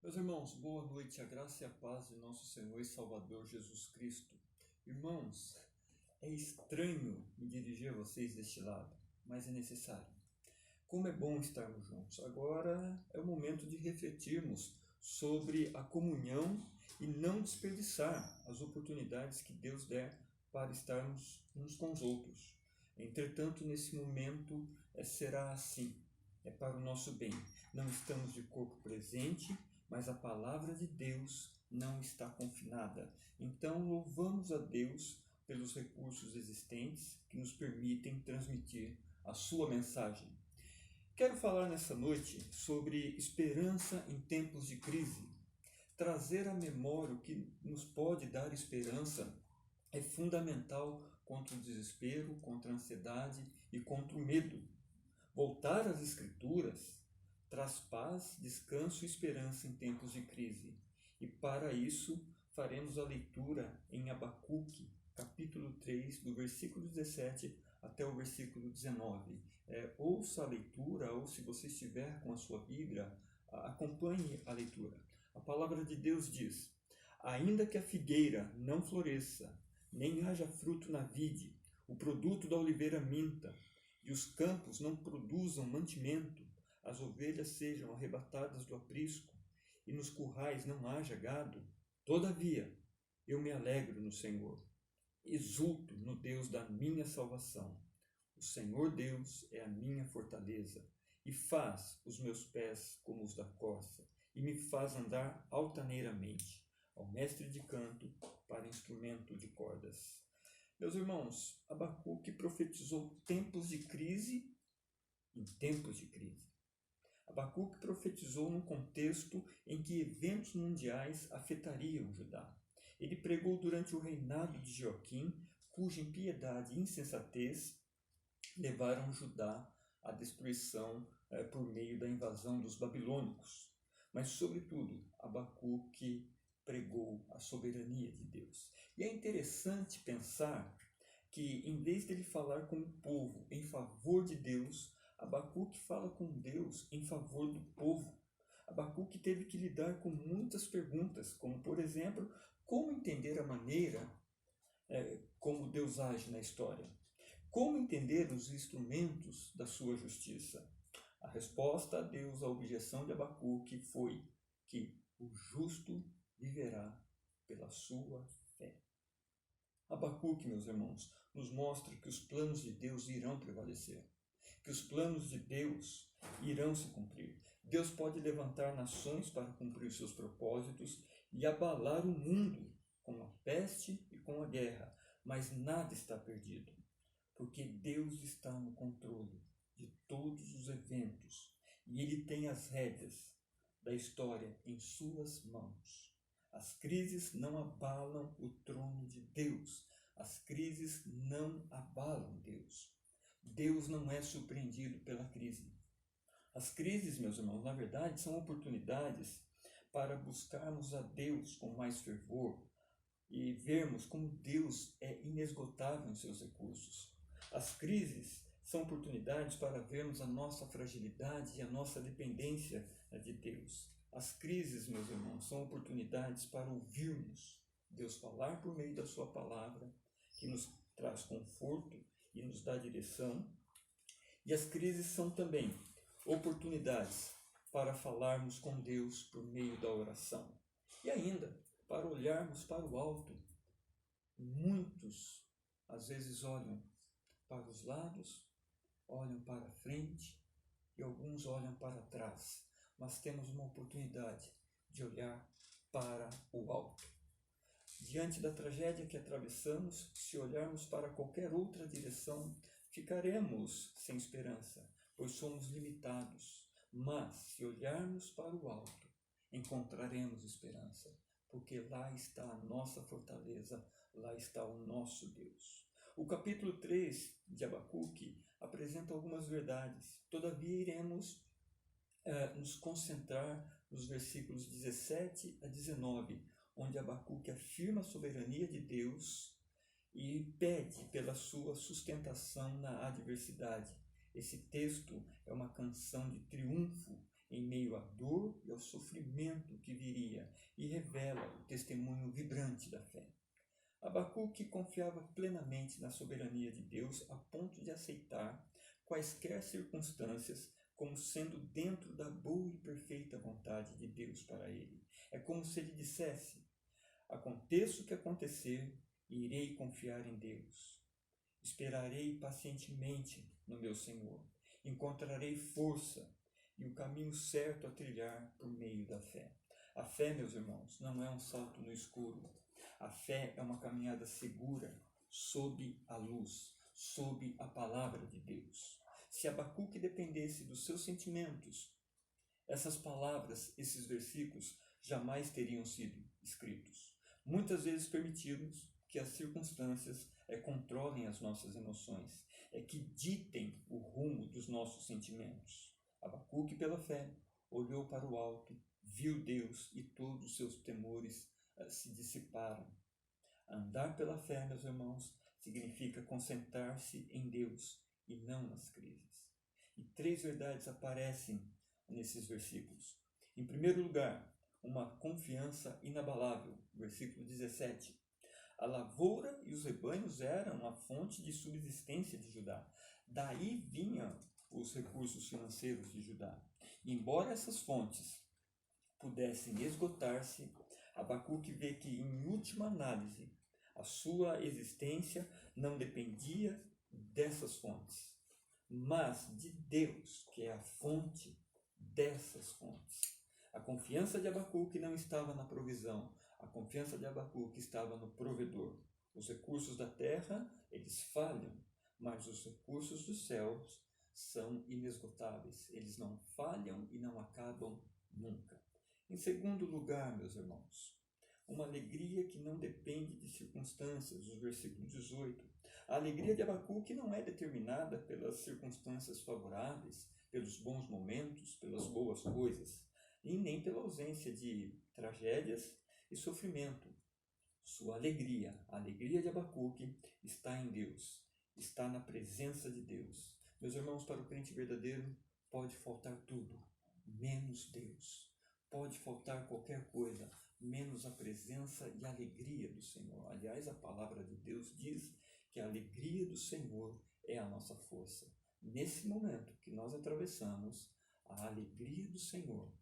Meus irmãos, boa noite, a graça e a paz de nosso Senhor e Salvador Jesus Cristo. Irmãos, é estranho me dirigir a vocês deste lado, mas é necessário. Como é bom estarmos juntos. Agora é o momento de refletirmos sobre a comunhão e não desperdiçar as oportunidades que Deus der para estarmos uns com os outros. Entretanto, nesse momento será assim, é para o nosso bem. Não estamos de corpo presente, mas a palavra de Deus não está confinada. Então, louvamos a Deus pelos recursos existentes que nos permitem transmitir a sua mensagem. Quero falar nessa noite sobre esperança em tempos de crise. Trazer à memória o que nos pode dar esperança é fundamental contra o desespero, contra a ansiedade e contra o medo. Voltar às Escrituras traz paz, descanso e esperança em tempos de crise. E para isso faremos a leitura em Abacuque, capítulo 3, do versículo 17 até o versículo 19. Ouça a leitura, ou se você estiver com a sua Bíblia, acompanhe a leitura. A palavra de Deus diz: ainda que a figueira não floresça, nem haja fruto na vide, o produto da oliveira minta, e os campos não produzam mantimento, as ovelhas sejam arrebatadas do aprisco, e nos currais não haja gado, todavia eu me alegro no Senhor, exulto no Deus da minha salvação. O Senhor Deus é a minha fortaleza, e faz os meus pés como os da corça, e me faz andar altaneiramente, ao mestre de canto para instrumento de cordas. Meus irmãos, Abacuque profetizou tempos de crise em tempos de crise. Abacuque profetizou num contexto em que eventos mundiais afetariam Judá. Ele pregou durante o reinado de Joaquim, cuja impiedade e insensatez levaram Judá à destruição por meio da invasão dos babilônicos. Mas, sobretudo, Abacuque pregou a soberania de Deus. E é interessante pensar que, em vez dele falar com o povo em favor de Deus, Abacuque fala com Deus em favor do povo. Abacuque teve que lidar com muitas perguntas, como, por exemplo, como entender a maneira como Deus age na história? Como entender os instrumentos da sua justiça? A resposta a Deus à objeção de Abacuque foi que o justo viverá pela sua fé. Abacuque, meus irmãos, nos mostra que os planos de Deus irão prevalecer, que os planos de Deus irão se cumprir. Deus pode levantar nações para cumprir seus propósitos e abalar o mundo com a peste e com a guerra, mas nada está perdido, porque Deus está no controle de todos os eventos e Ele tem as rédeas da história em suas mãos. As crises não abalam o trono de Deus. As crises não abalam Deus. Deus não é surpreendido pela crise. As crises, meus irmãos, na verdade, são oportunidades para buscarmos a Deus com mais fervor e vermos como Deus é inesgotável em seus recursos. As crises são oportunidades para vermos a nossa fragilidade e a nossa dependência de Deus. As crises, meus irmãos, são oportunidades para ouvirmos Deus falar por meio da sua palavra, que nos traz conforto e nos dá direção. E as crises são também oportunidades para falarmos com Deus por meio da oração. E ainda, para olharmos para o alto. Muitos, às vezes, olham para os lados, olham para a frente e alguns olham para trás. Mas temos uma oportunidade de olhar para o alto. Diante da tragédia que atravessamos, se olharmos para qualquer outra direção, ficaremos sem esperança, pois somos limitados. Mas, se olharmos para o alto, encontraremos esperança, porque lá está a nossa fortaleza, lá está o nosso Deus. O capítulo 3 de Abacuque apresenta algumas verdades, todavia iremos nos concentrar nos versículos 17 a 19, onde Abacuque afirma a soberania de Deus e pede pela sua sustentação na adversidade. Esse texto é uma canção de triunfo em meio à dor e ao sofrimento que viria, e revela o testemunho vibrante da fé. Abacuque confiava plenamente na soberania de Deus a ponto de aceitar quaisquer circunstâncias como sendo dentro da boa e perfeita vontade de Deus para ele. É como se ele dissesse: aconteça o que acontecer, irei confiar em Deus. Esperarei pacientemente no meu Senhor. Encontrarei força e o caminho certo a trilhar por meio da fé. A fé, meus irmãos, não é um salto no escuro. A fé é uma caminhada segura sob a luz, sob a palavra de Deus. Se Abacuque dependesse dos seus sentimentos, essas palavras, esses versículos, jamais teriam sido escritos. Muitas vezes permitimos que as circunstâncias controlem as nossas emoções, que ditem o rumo dos nossos sentimentos. Abacuque, pela fé, olhou para o alto, viu Deus e todos os seus temores se dissiparam. Andar pela fé, meus irmãos, significa concentrar-se em Deus e não nas crises. E 3 verdades aparecem nesses versículos. Em primeiro lugar, uma confiança inabalável. Versículo 17. A lavoura e os rebanhos eram a fonte de subsistência de Judá. Daí vinham os recursos financeiros de Judá. E embora essas fontes pudessem esgotar-se, Abacuque vê que, em última análise, a sua existência não dependia dessas fontes, mas de Deus, que é a fonte dessas fontes. A confiança de Abacuque não estava na provisão, a confiança de Abacuque estava no provedor. Os recursos da terra, eles falham, mas os recursos dos céus são inesgotáveis. Eles não falham e não acabam nunca. Em segundo lugar, meus irmãos, uma alegria que não depende de circunstâncias, o versículo 18. A alegria de Abacuque não é determinada pelas circunstâncias favoráveis, pelos bons momentos, pelas boas coisas, e nem pela ausência de tragédias e sofrimento. Sua alegria, a alegria de Abacuque, está em Deus, está na presença de Deus. Meus irmãos, para o crente verdadeiro, pode faltar tudo, menos Deus. Pode faltar qualquer coisa, menos a presença e a alegria do Senhor. Aliás, a palavra de Deus diz que a alegria do Senhor é a nossa força. Nesse momento que nós atravessamos, a alegria do Senhor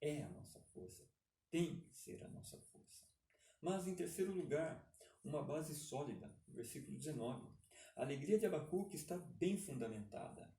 é a nossa força, tem que ser a nossa força. Mas, em terceiro lugar, uma base sólida, versículo 19. A alegria de Abacuque está bem fundamentada.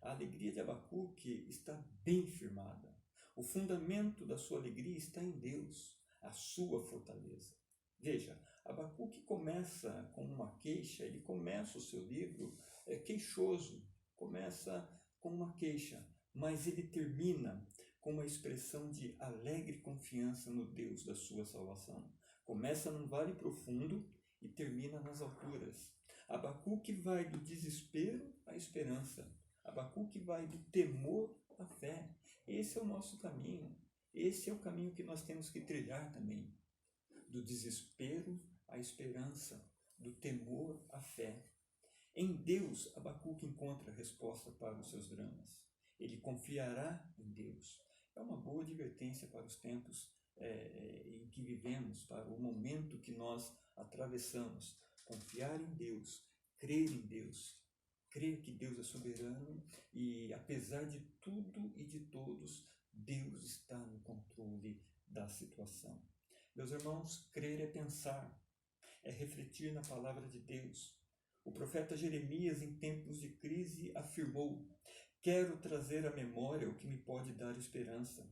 A alegria de Abacuque está bem firmada. O fundamento da sua alegria está em Deus, a sua fortaleza. Veja, Abacuque começa com uma queixa, ele começa o seu livro queixoso, começa com uma queixa, mas ele termina com uma expressão de alegre confiança no Deus da sua salvação. Começa num vale profundo e termina nas alturas. Abacuque vai do desespero à esperança. Abacuque vai do temor à fé. Esse é o nosso caminho. Esse é o caminho que nós temos que trilhar também. Do desespero à esperança, do temor à fé. Em Deus, Abacuque encontra resposta para os seus dramas. Ele confiará em Deus. É uma boa advertência para os tempos em que vivemos, para o momento que nós atravessamos. Confiar em Deus, crer em Deus, crer que Deus é soberano e, apesar de tudo e de todos, Deus está no controle da situação. Meus irmãos, crer é pensar, é refletir na palavra de Deus. O profeta Jeremias, em tempos de crise, afirmou: quero trazer à memória o que me pode dar esperança.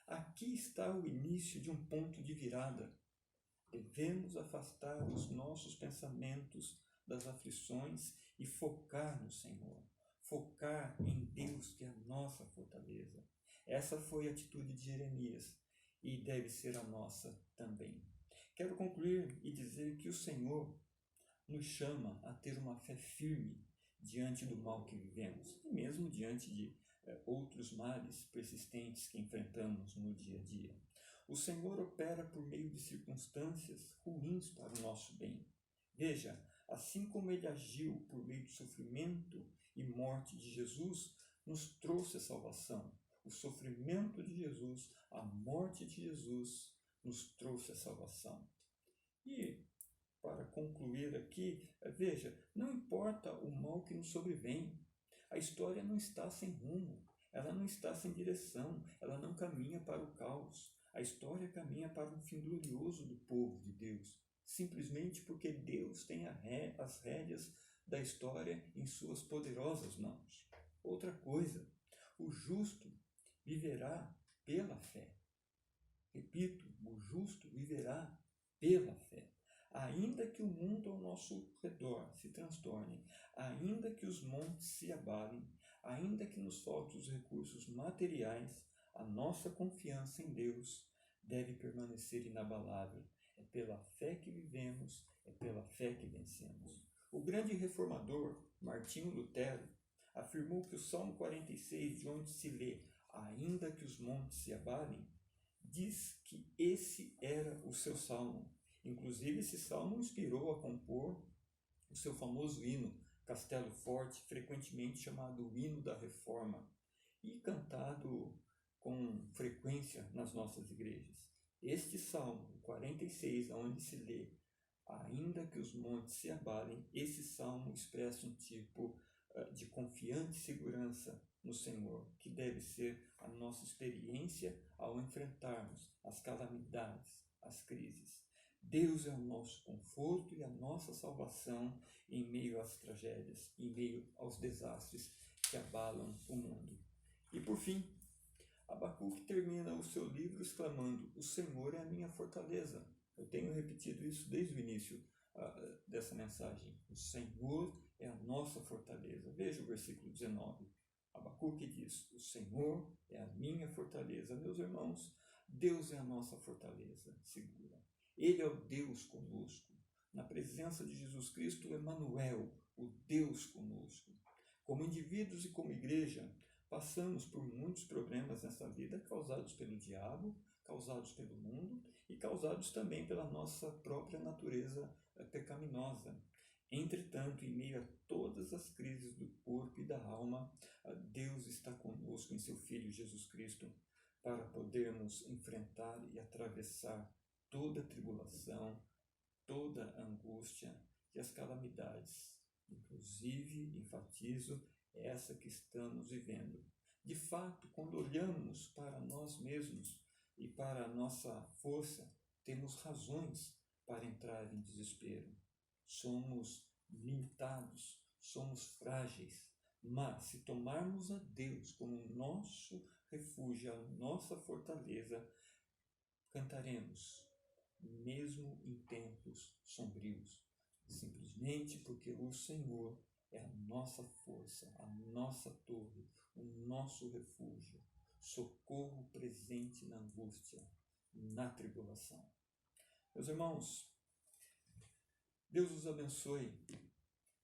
Aqui está o início de um ponto de virada. Devemos afastar os nossos pensamentos das aflições e focar no Senhor. Focar em Deus, que é a nossa fortaleza. Essa foi a atitude de Jeremias e deve ser a nossa também. Quero concluir e dizer que o Senhor nos chama a ter uma fé firme diante do mal que vivemos e mesmo diante de outros males persistentes que enfrentamos no dia a dia. O Senhor opera por meio de circunstâncias ruins para o nosso bem. Veja, assim como Ele agiu por meio do sofrimento e morte de Jesus, nos trouxe a salvação. O sofrimento de Jesus, a morte de Jesus, nos trouxe a salvação. E, para concluir aqui, veja, não importa o mal que nos sobrevém, a história não está sem rumo, ela não está sem direção, ela não caminha para o caos. A história caminha para um fim glorioso do povo de Deus, simplesmente porque Deus tem as rédeas da história em suas poderosas mãos. Outra coisa, o justo viverá pela fé. Repito, o justo viverá pela fé. Ainda que o mundo ao nosso redor se transtorne, ainda que os montes se abalem, ainda que nos faltem os recursos materiais, a nossa confiança em Deus deve permanecer inabalável. É pela fé que vivemos, é pela fé que vencemos. O grande reformador, Martinho Lutero, afirmou que o Salmo 46, de onde se lê, ainda que os montes se abalem, diz que esse era o seu salmo. Inclusive, esse salmo inspirou a compor o seu famoso hino, Castelo Forte, frequentemente chamado o hino da Reforma, e cantado com frequência nas nossas igrejas. Este salmo, 46, onde se lê, ainda que os montes se abalem, esse salmo expressa um tipo de confiante segurança no Senhor, que deve ser a nossa experiência ao enfrentarmos as calamidades, as crises. Deus é o nosso conforto e a nossa salvação em meio às tragédias, em meio aos desastres que abalam o mundo. E por fim, Abacuque termina o seu livro exclamando: o Senhor é a minha fortaleza. Eu tenho repetido isso desde o início dessa mensagem. O Senhor é a nossa fortaleza. Veja o versículo 19. Abacuque diz: o Senhor é a minha fortaleza. Meus irmãos, Deus é a nossa fortaleza segura. Ele é o Deus conosco. Na presença de Jesus Cristo, Emanuel, o Deus conosco. Como indivíduos e como igreja, passamos por muitos problemas nessa vida causados pelo diabo, causados pelo mundo e causados também pela nossa própria natureza pecaminosa. Entretanto, em meio a todas as crises do corpo e da alma, Deus está conosco em seu Filho Jesus Cristo para podermos enfrentar e atravessar toda a tribulação, toda a angústia e as calamidades. Inclusive, enfatizo, essa que estamos vivendo. De fato, quando olhamos para nós mesmos e para a nossa força, temos razões para entrar em desespero. Somos limitados, somos frágeis, mas se tomarmos a Deus como nosso refúgio, a nossa fortaleza, cantaremos, mesmo em tempos sombrios, simplesmente porque o Senhor é a nossa força, a nossa torre, o nosso refúgio, socorro presente na angústia, na tribulação. Meus irmãos, Deus os abençoe.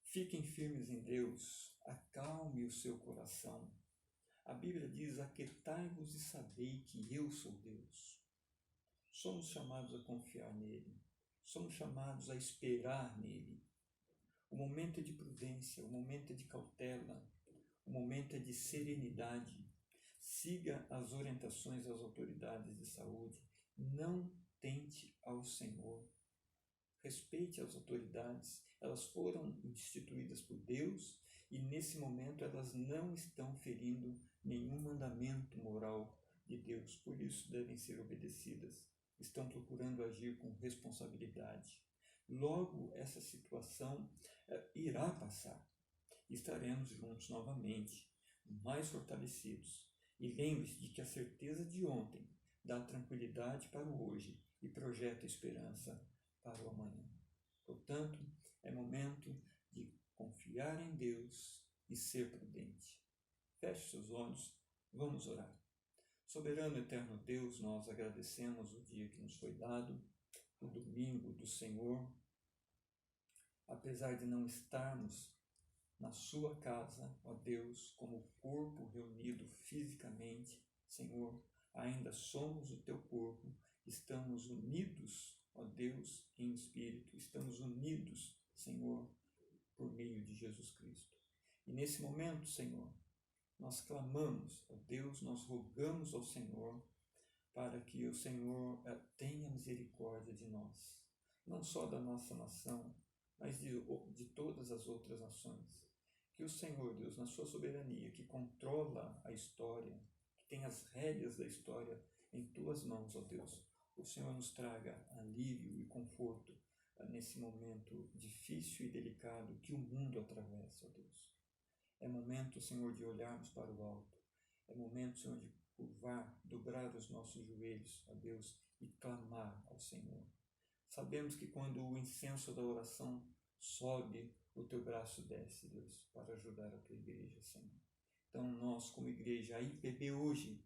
Fiquem firmes em Deus, acalme o seu coração. A Bíblia diz: aquietai-vos e sabei que eu sou Deus. Somos chamados a confiar nele, somos chamados a esperar nele. O momento é de prudência, o momento é de cautela, o momento é de serenidade. Siga as orientações das autoridades de saúde, não tente ao Senhor. Respeite as autoridades, elas foram instituídas por Deus e nesse momento elas não estão ferindo nenhum mandamento moral de Deus, por isso devem ser obedecidas. Estão procurando agir com responsabilidade. Logo, essa situação irá passar. Estaremos juntos novamente, mais fortalecidos. E lembre-se de que a certeza de ontem dá tranquilidade para o hoje e projeta esperança para o amanhã. Portanto, é momento de confiar em Deus e ser prudente. Feche seus olhos, vamos orar. Soberano eterno Deus, nós agradecemos o dia que nos foi dado, o domingo do Senhor. Apesar de não estarmos na sua casa, ó Deus, como corpo reunido fisicamente, Senhor, ainda somos o teu corpo, estamos unidos, ó Deus, em espírito, estamos unidos, Senhor, por meio de Jesus Cristo. E nesse momento, Senhor, Nós clamamos, ó Deus, nós rogamos ao Senhor para que o Senhor tenha misericórdia de nós, não só da nossa nação, mas de todas as outras nações. Que o Senhor, Deus, na sua soberania, que controla a história, que tem as rédeas da história em tuas mãos, ó Deus, o Senhor nos traga alívio e conforto nesse momento difícil e delicado que o mundo atravessa, ó Deus. É momento, Senhor, de olharmos para o alto. É momento, Senhor, de curvar, dobrar os nossos joelhos a Deus e clamar ao Senhor. Sabemos que quando o incenso da oração sobe, o teu braço desce, Deus, para ajudar a tua igreja, Senhor. Então nós, como igreja, a IPB hoje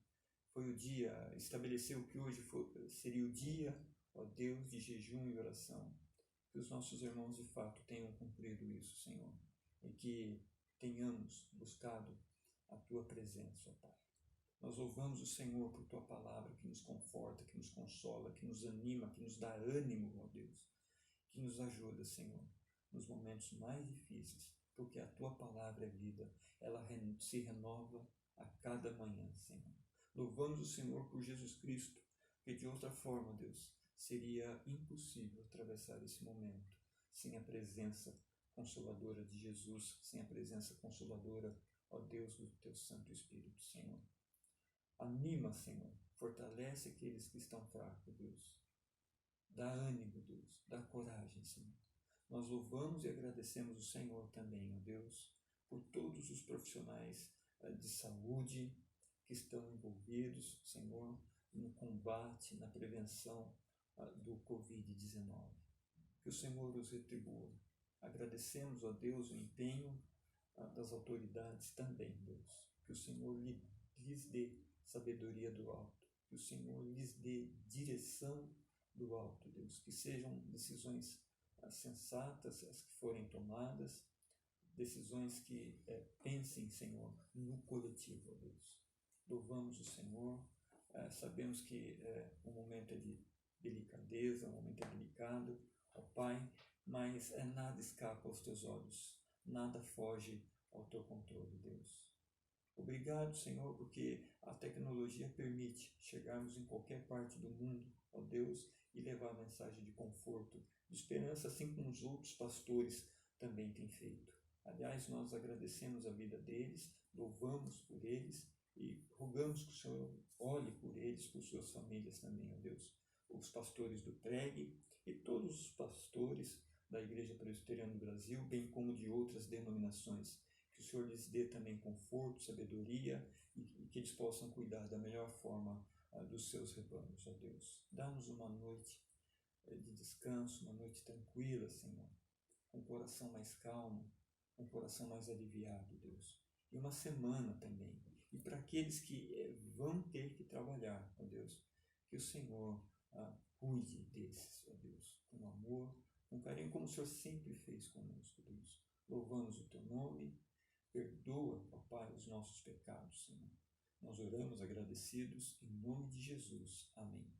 foi o dia, estabeleceu que hoje seria o dia, ó Deus, de jejum e oração. Que os nossos irmãos de fato tenham cumprido isso, Senhor, e que tenhamos buscado a tua presença, ó Pai. Nós louvamos o Senhor por tua palavra que nos conforta, que nos consola, que nos anima, que nos dá ânimo, ó Deus, que nos ajuda, Senhor, nos momentos mais difíceis, porque a tua palavra é vida, ela se renova a cada manhã, Senhor. Louvamos o Senhor por Jesus Cristo, porque de outra forma, Deus, seria impossível atravessar esse momento sem a presença consoladora de Jesus, sem a presença consoladora, ó Deus, do teu Santo Espírito, Senhor. Anima, Senhor, fortalece aqueles que estão fracos, Deus. Dá ânimo, Deus, dá coragem, Senhor. Nós louvamos e agradecemos o Senhor também, ó Deus, por todos os profissionais de saúde que estão envolvidos, Senhor, no combate, na prevenção do Covid-19. Que o Senhor os retribua. Agradecemos, ó Deus, o empenho das autoridades também, Deus. Que o Senhor lhes dê sabedoria do alto. Que o Senhor lhes dê direção do alto, Deus. Que sejam decisões sensatas as que forem tomadas, decisões que pensem, Senhor, no coletivo, ó Deus. Louvamos o Senhor, sabemos que o momento é de delicadeza, o momento é delicado, ó Pai, mas nada escapa aos teus olhos, nada foge ao teu controle, Deus. Obrigado, Senhor, porque a tecnologia permite chegarmos em qualquer parte do mundo, ó Deus, e levar a mensagem de conforto, de esperança, assim como os outros pastores também têm feito. Aliás, nós agradecemos a vida deles, louvamos por eles e rogamos que o Senhor olhe por eles, por suas famílias também, ó Deus. Os pastores do PREG e todos os pastores da Igreja Presbiteriana do Brasil, bem como de outras denominações. Que o Senhor lhes dê também conforto, sabedoria e que eles possam cuidar da melhor forma dos seus rebanhos, ó Deus. Dá-nos uma noite de descanso, uma noite tranquila, Senhor, com o coração mais calmo, com o coração mais aliviado, Deus. E uma semana também. E para aqueles que vão ter que trabalhar, ó Deus, que o Senhor cuide desses, ó Deus, com amor, com carinho, como o Senhor sempre fez conosco, Deus. Louvamos o teu nome. Perdoa, ó Pai, os nossos pecados, Senhor. Nós oramos agradecidos em nome de Jesus. Amém.